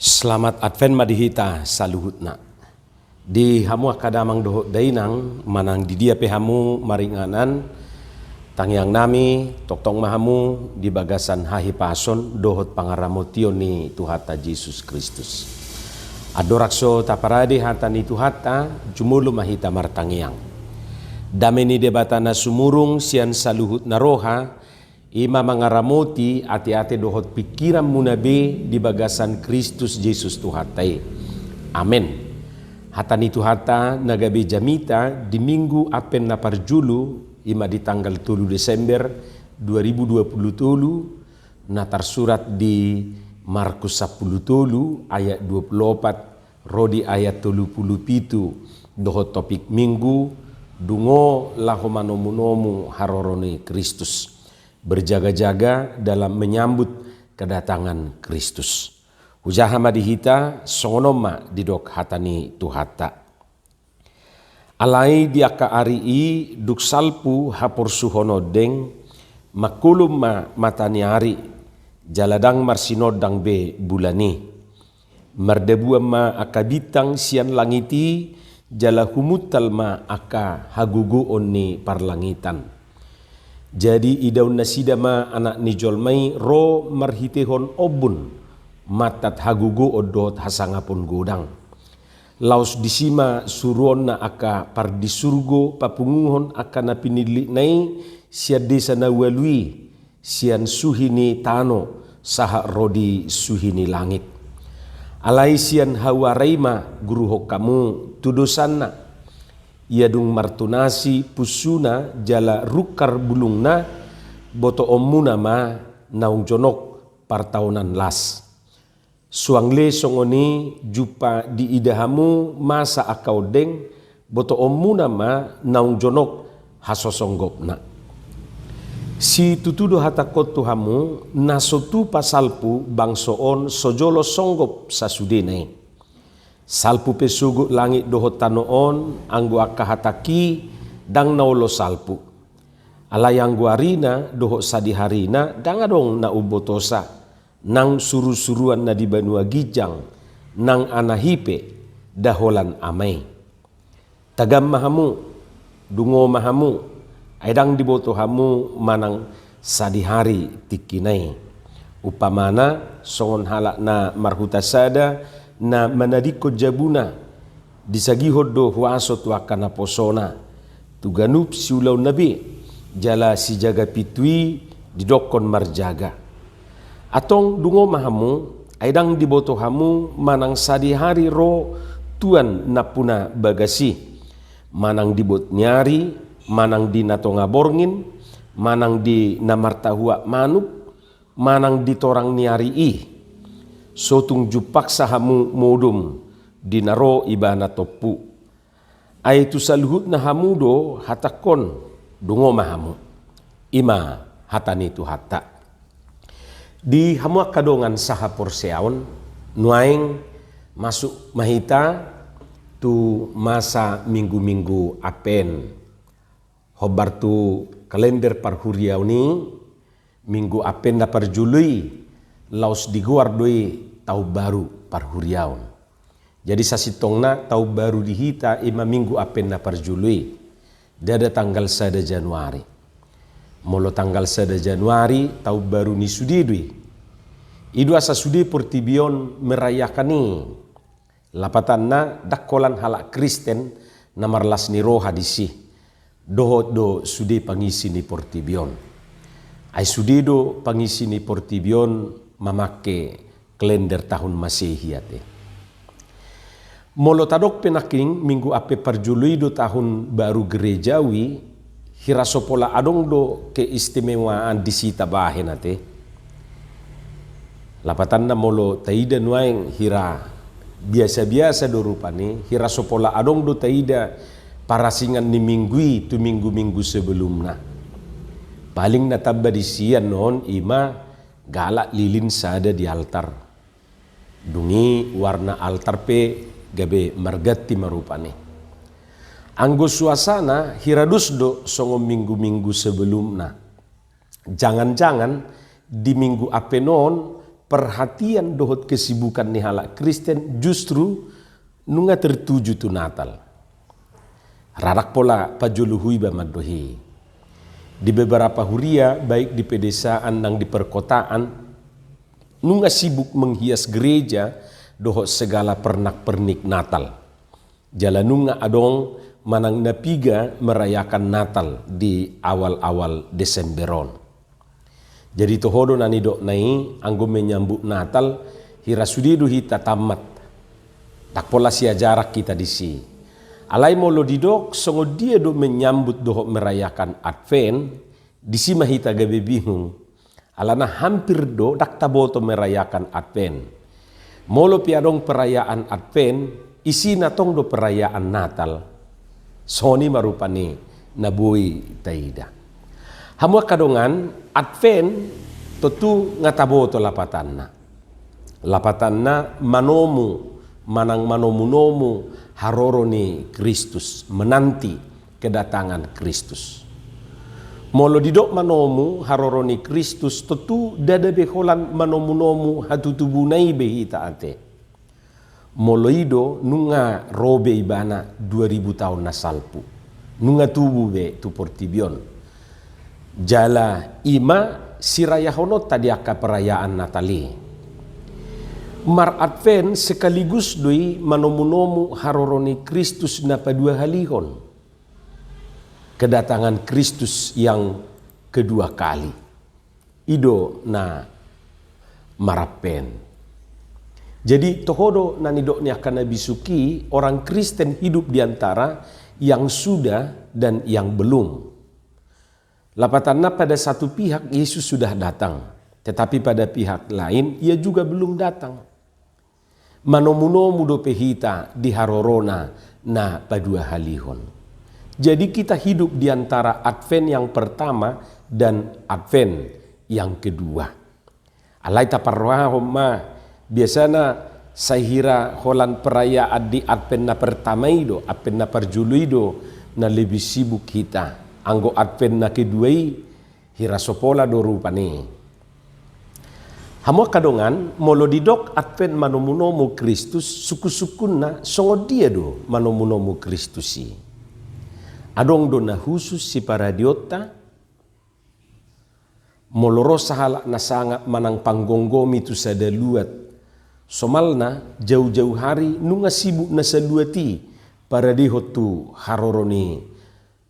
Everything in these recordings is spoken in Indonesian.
Selamat Advent madihita saluhutna. Di hamu akadamang dohot dainang manang di dia pehamu maringanan tangyang nami toktong mahamu di bagasan hahi pason dohot pangaramotio ni Tuhata Yesus Kristus. Adorakso taparade hatani Tuhata jumulu mahita martangyang. Dameni debatana sumurung sian saluhut naroha ima mangaramoti ati-ati dohot pikiran munabe di bagasan Kristus Yesus Tuhatai. Amin. Hatani Tuhata nagabe jamita di minggu apen na parjulu ima di tanggal 3 Desember 2020 na tersurat di Markus 10 ayat 24 rodi ayat 37 dohot topik minggu dungo lahomanomunomu harorone Kristus. Berjaga-jaga dalam menyambut kedatangan Kristus. Hujaha madihita songonoma didok hatani Tuhata. Alai diaka arii duk salpu hapor suhono deng makulum ma matani ari jaladang marsinodang be bulani. Mardebua ma akabitang sian langiti jala humutal ma aka hagugu onni parlangitan. Jadi idaun nasidama anak nijolmai ro marhitehon obun matat hagugo odot hasangapun godang. Laus disima suruon na aka pardi surgo papunguhon aka na pinili nai sia desa na walui sian suhini tano saha rodi suhini langit. Alai sian hawareima guru hokamu tudosanna. Iadung martunasi pusuna jala rukar bulungna boto omuna ma naung jonok partaunan las. Suangle songoni jupa di idahamu masa akau deng boto omuna ma naung jonok hasosonggopna. Si tutudo hatakot tuhamu nasotu pasalpu bangsoon sojolo songgop sasudenai. Salpu pesugu langit dohot tanoon anggu akahataki dang naulo salpu. Alayang guarina dohot sadiharina dang adong na ubotosa nang suru-suruan na di banua gijang nang anahipe daholan amai. Tagam mahamu dungo mahamu aidang diboto hamu manang sadihari tikinai. Upamana songon halak na marhutasada na manadiko jabuna disagihodo huaso tuakana posona tuganup siulau nabi jala si jaga pitui didokon marjaga atong dungo mahamu aidang diboto hamu manang sadihari ro tuan napuna bagasi manang dibot nyari manang di natonga borngin manang di namartahua manuk manang di torang nyari sotung jupak sahamu modum dinaro ibana topu. Aitu saluhut na hamudo hatakon dungo mahamu. Ima hatani Tuhata. Di hamu kadongan saha porseaon nuaing masuk mahita tu masa minggu-minggu apen. Hobar tu kalender parhuriau ni minggu apen na parjului laus diguar doi tau baru parhuriaun. Jadi sasitongna tau baru dihita ima minggu apen na parjului. Dada tanggal 1 Januari. Molo tanggal 1 Januari tau baru ni sudidui. Idu asa sudi portibion merayakani. Lapatanna dakkolan halak Kristen namarlas ni roha disi. Dohot do sudi pangisi ni portibion. Ai sudi do pangisi ni portibion mamake kalender tahun Masehi ate. Molo tadok penaking minggu ape parjuluido tahun baru gerejawi hirasopola adong do keistimewaan disita bahen ate. Lapatan na molo taida nuaing hira biasa-biasa do rupane hirasopola adong do taida parasingan ni minggui tu minggu-minggu sebelumna. Paling nataba di sian non ima galak lilin sada di altar. Dungi warna altar pe gabe margati marupane. Anggo suasana hiradus do songo minggu-minggu sebelumna. Jangan-jangan di minggu apenon perhatian dohot kesibukan ni halak Kristen justru nunga tertuju tu Natal. Rarak pola pajuluhui ba madohi. Di beberapa huria baik di pedesaan dan di perkotaan nunga sibuk menghias gereja dohot segala pernak-pernik Natal. Jala nunga adong manang napiga merayakan Natal di awal-awal Desemberon. Jadi tohodo nani dok nai anggo menyambut Natal hirasudidu hita tamat. Tak pola sia jarak kita di si. Alai molo didok songo dia do menyambut dohok merayakan Advent di si mahita gabe bingung. Alana hampir do dak taboto merayakan Advent. Molo piadong perayaan Advent isi natong do perayaan Natal. Soni marupani nabui taida. Hamua kadongan Advent tentu ngataboto lapatanna. Lapatanna manomu manang manomu-nomu haroro ni Kristus, menanti kedatangan Kristus. Molo didok manomu haroro ni Kristus tentu dada beholan manomu-nomu hatutubunai behita ate. Molo ido nunga robe ibana 2000 tahun na salpu. Nunga tubu be tu portibion. Jala ima sirayahono tadi aka perayaan Natali. Mar Advent sekaligus doi manomu-nomu haroroni Kristus na padua halihon. Kedatangan Kristus yang kedua kali. Ido na marapen. Jadi tohodo nanidok ni akan nabisuki orang Kristen hidup di antara yang sudah dan yang belum. Lapatanna pada satu pihak Yesus sudah datang. Tetapi pada pihak lain ia juga belum datang. Manomu-nomu do pehita di harorona na padua halihon. Jadi kita hidup di antara Advent yang pertama dan Advent yang kedua. Alai taparwahom ma biasana sahira holan perayaan di Advent na pertama ido, Advent na parjuluido na lebih sibuk kita. Anggo Advent na keduai hirasopola do rupani. Hamua kadongan molo didok Advent manomu-nomu Kristus suku-sukunna songo dia do manomu-nomu Kristusi. Adong do na khusus si para diota moloro sahala na sangat manang panggonggomi tu sadaluat. Somalna jauh-jauh hari nunga sibuk na saluati para dihot tu haroroni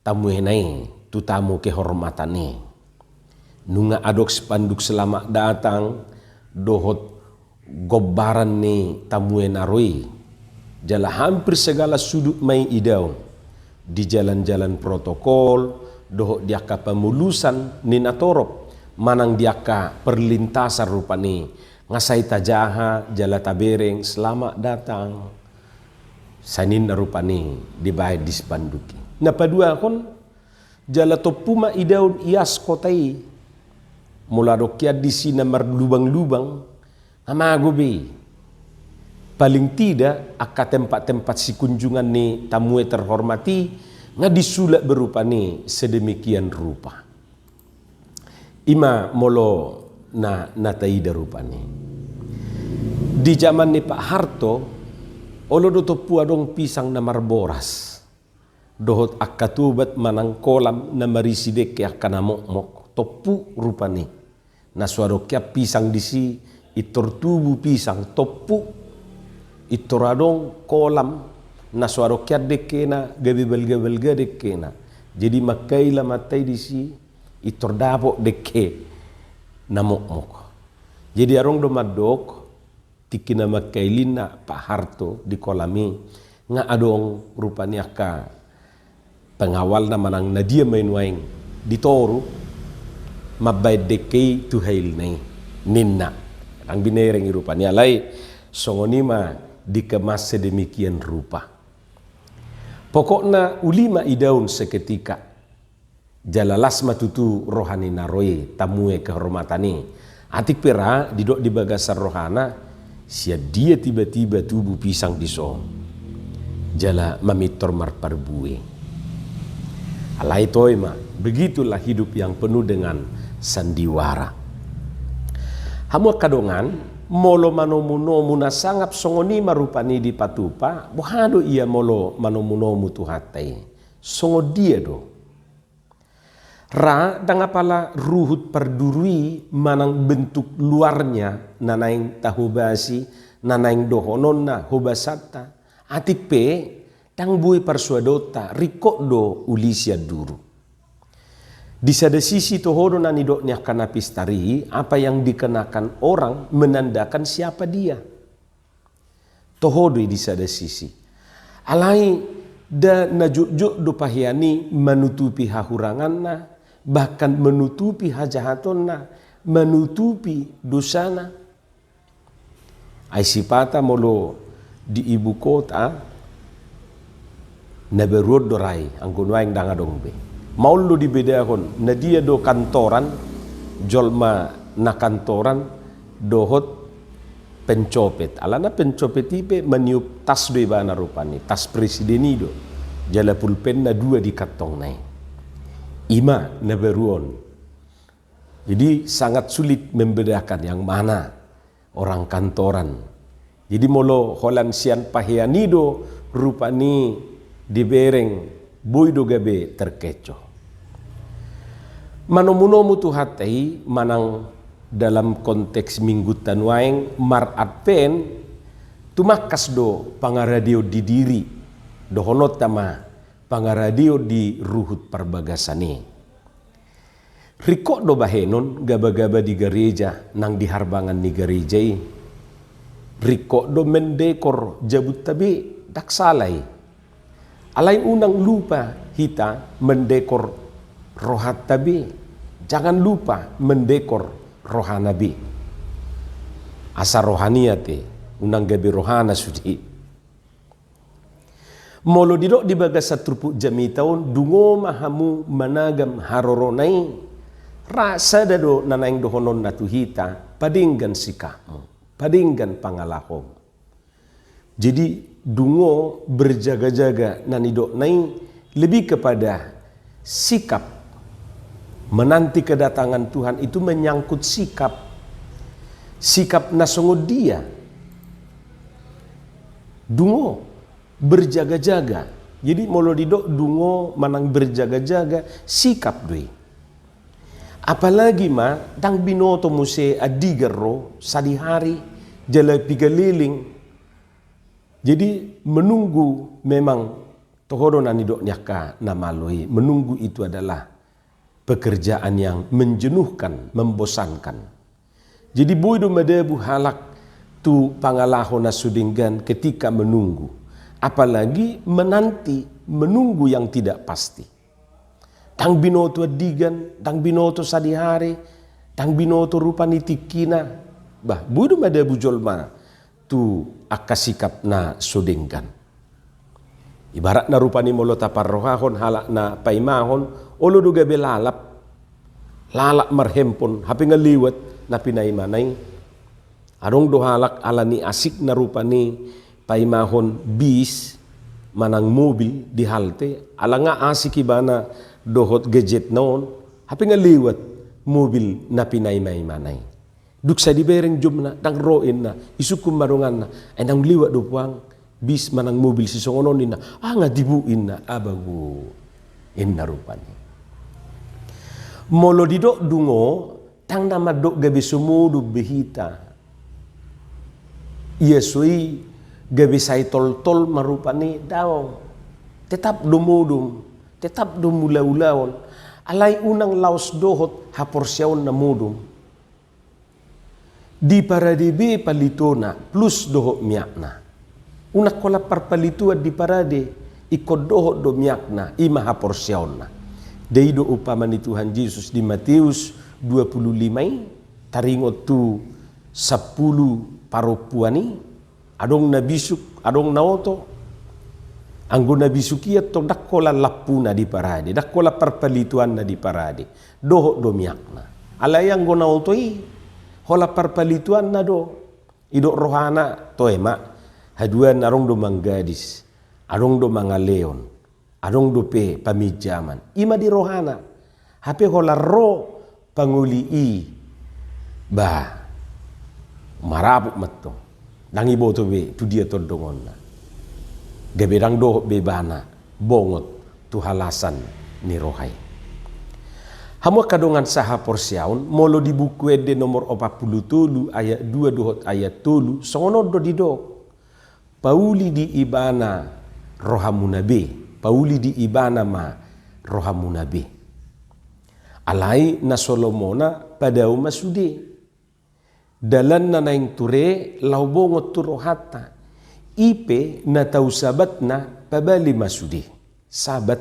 tamu henai tu tamu kehormatane. Nunga adok spanduk selamat datang dohot gobaran ni tamue naroi. Jala hampir segala sudut mai idau. Di jalan-jalan protokol, dohot diaka pemulusan ni natorop. Manang diaka perlintasan rupani. Ngasai tajaha, jala tabereng, selamat datang. Sanin na rupani dibayar di spanduki. Napadua kon, jala topuma idaun ias kotai. Mula dokia di sini lubang-lubang, amagobe. Paling tidak aka tempat-tempat si kunjungan ni tamu terhormati nga disulak berupa ni sedemikian rupa. Ima molo na nataida rupa ni. Di zaman ni Pak Harto, olo do topu adong pisang na marboras. Dohot akatubat manang kolam na marisidek ya kanamok-mok topu rupa ni. Na suarokya pisang disi itor tubu pisang topu itoradong kolam na suarokya dekena gabibal-gabal dekena. Jadi makaila matai disi itor dapo deke namok-mok. Jadi arong domadok tikina makailin na Pak Harto di kolami nga adong rupanya ka pengawal na manang nadia mainwaing ditoru mabay dekay tuhail na ninna. Ang binereng rupa niya lay songonima dikemas sedemikian rupa. Pokokna ulima idaun seketika jalalas matutu rohani naroi tamue kehormatani. Atik pera didok di bagasar rohana sia dia tiba-tiba tubuh pisang diso. Jala mamitor marparbue. Alai toima, begitulah hidup yang penuh dengan sandiwara. Hamua kadongan molo manomunomu na sangap songoni marupani di patupa, bohado ia molo manomunomu tuhatai. Songo dia do. Ra dangapala ruhut perdurui manang bentuk luarnya nanaing tahubasi, nanaing dohonon na hubasata. Atik pe tang bui persuadota rikok do ulisia duru. Di sada sisi tohodo nanidoknya kana pistari, apa yang dikenakan orang menandakan siapa dia. Tohodo di sada sisi. Alai da najuk-juk do pahiani menutupi hahuranganna, bahkan menutupi hajahatonna, menutupi dosana. Ai sipata molo di ibu kota naberod dorai angkunwaing dangadong be. Maulu dibedahon na dia do kantoran jolma na kantoran dohot pencopet. Alana pencopet ipe meniup tas do ibana rupani, tas presidenido. Jala pulpen na dua di katong nai. Ima na beruon. Jadi sangat sulit membedakan yang mana orang kantoran. Jadi molo holan sian pahianido rupani dibereng boido gabe terkecoh. Manomunomu tuhatai manang dalam konteks minggu tanwaeng mar adven tumakas do pangaradio di diri dohonot tama pangaradio di ruhut perbagasani. Rikok do bahenon gaba-gaba di gereja nang di harbangan ni gerejai. Rikok do mendekor jabut tabi dak salai. Alai unang lupa hita mendekor rohat tabi, jangan lupa mendekor rohanabi. Asa rohaniyate, unang gabi rohana sudi. Molo didok di bagas satrupuk jami taon, dungo mahamu managam haroronai, rasa dado nanaing dohonon natuhita, padinggan sikamu, padinggan pangalahom. Jadi dungo berjaga-jaga nanidok nai lebih kepada sikap. Menanti kedatangan Tuhan itu menyangkut sikap. Sikap nasongod dia. Dungo berjaga-jaga. Jadi molo didok dungo manang berjaga-jaga sikap doi. Apalagi ma dang binoto muse adigero sadihari jala pigaliling. Jadi menunggu memang tohodo nanidok nyaka namaloi. Menunggu itu adalah pekerjaan yang menjenuhkan, membosankan. Jadi boido medebu halak tu pangalaho nasudinggan ketika menunggu. Apalagi menanti, menunggu yang tidak pasti. Tang binoto adigan, tang binoto sadihari, tang binoto rupani tikina. Bah, boido medebu jolma tu akasikap na sudinggan. Ibarat na rupani molo tapar rohahon halak na paimahon olo duga belalap lalak marhempon hapi ngaliwat na pinaimanay arong dohalak alani asik na rupani paimahon bis manang mobil di halte ala nga asik ibana dohot gadget noon hapi ngaliwat mobil na pinaimanay duksa dibereng jom na dang roin na isukum marungan na ay nang liwat do puang bis manang mobil si songonon na nga dibuin na abago inna rupani. Molo didok dungo tang nama dok gabi sumudu behita. Yesui gabi sai tol marupani daw. Tetap dumudum, tetap dumulaulaon. Alai unang laos dohot haporsyaon na mudum. Di paradibi palitona plus dohot miakna. Unak kola parpalituad di parade ikod dohot do miakna ima haporsyaon na. Daido upaman ni Tuhan Yesus di Matius 25 taringot tu 10 parupuani adong nabisuk adong naoto anggo nabisukiat to dakkola lapuna di parade dakkola parpalituan na di parade doho do miakna alayang go naoto i hola parpalituan na do ido rohana to ema haduan arong do manggadis arong do mangaleon adong dope pamijaman ima di rohana hape hola ro panguli i ba Marabuk matto. Dangi boto be tu dia todongon na. Gabedang do be bana bongot tu halasan ni rohai. Hamu kadongan saha porsiaun molo di buku ede nomor 47 ayat 2 dohot ayat 3 songono do di do. Pauli di ibana rohamunabe. Pauli di ibana ma rohamunabe. Alai na Solomona pada umasude. Dalan na naing ture lau bongot tu rohata. Ipe na tau sabat na pabali masudi. Sabat.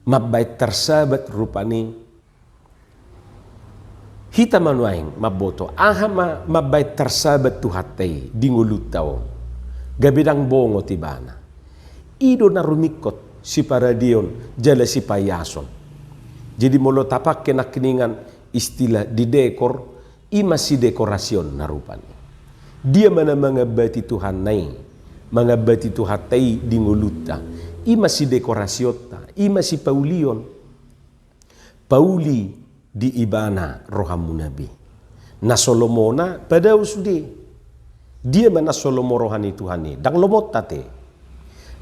Mabait tersabat rupani. Hita manuaing maboto. Aha mabait tersabat tu hatay. Dingulut tao. Gabidang bongot ibana. Ido na rumikot si paradion jala si payason. Jadi molo tapak kenakiningan istilah di dekor. Ima si dekorasyon na rupani. Dia mana mangabati Tuhan nai, mangabati Tuhan tay di nguluta. Ima si dekorasyota, ima si Paulion. Pauli di ibana rohamunabi. Na Solomona pada usudi. Dia mana Solomo rohani Tuhani. Dang lomot tate.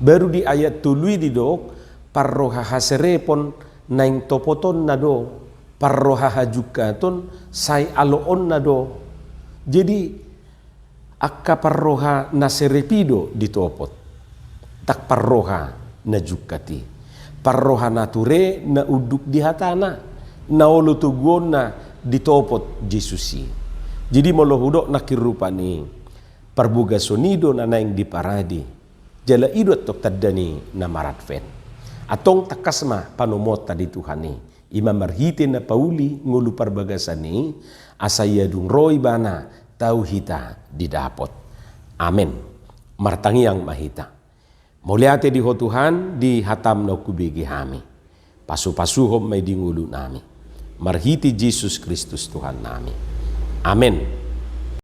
Baru di ayat tului di dok, parroha haserepon naing topoton na do. Parroha hajukaton say aloon na do. Jadi akka parroha na serepido ditopot. Tak parroha na jukati. Parroha na ture na uduk di hatana. Na olutugon na ditopot Jesusi. Jadi molohudok na kirupani. Parbuga sonido na naing diparadi. Jala idot tok tadani na maratfen. Atong takasma panomota di Tuhani. Ima marhite na Pauli ngulu parbagasani asaya dung roy bana tau hita didapot. Amen. Martangi yang mahita. Muliate di ho Tuhan di hatam na kubigi hami. Pasu-pasuhom may dingulu nami. Marhiti Jesus Kristus Tuhan nami. Amen.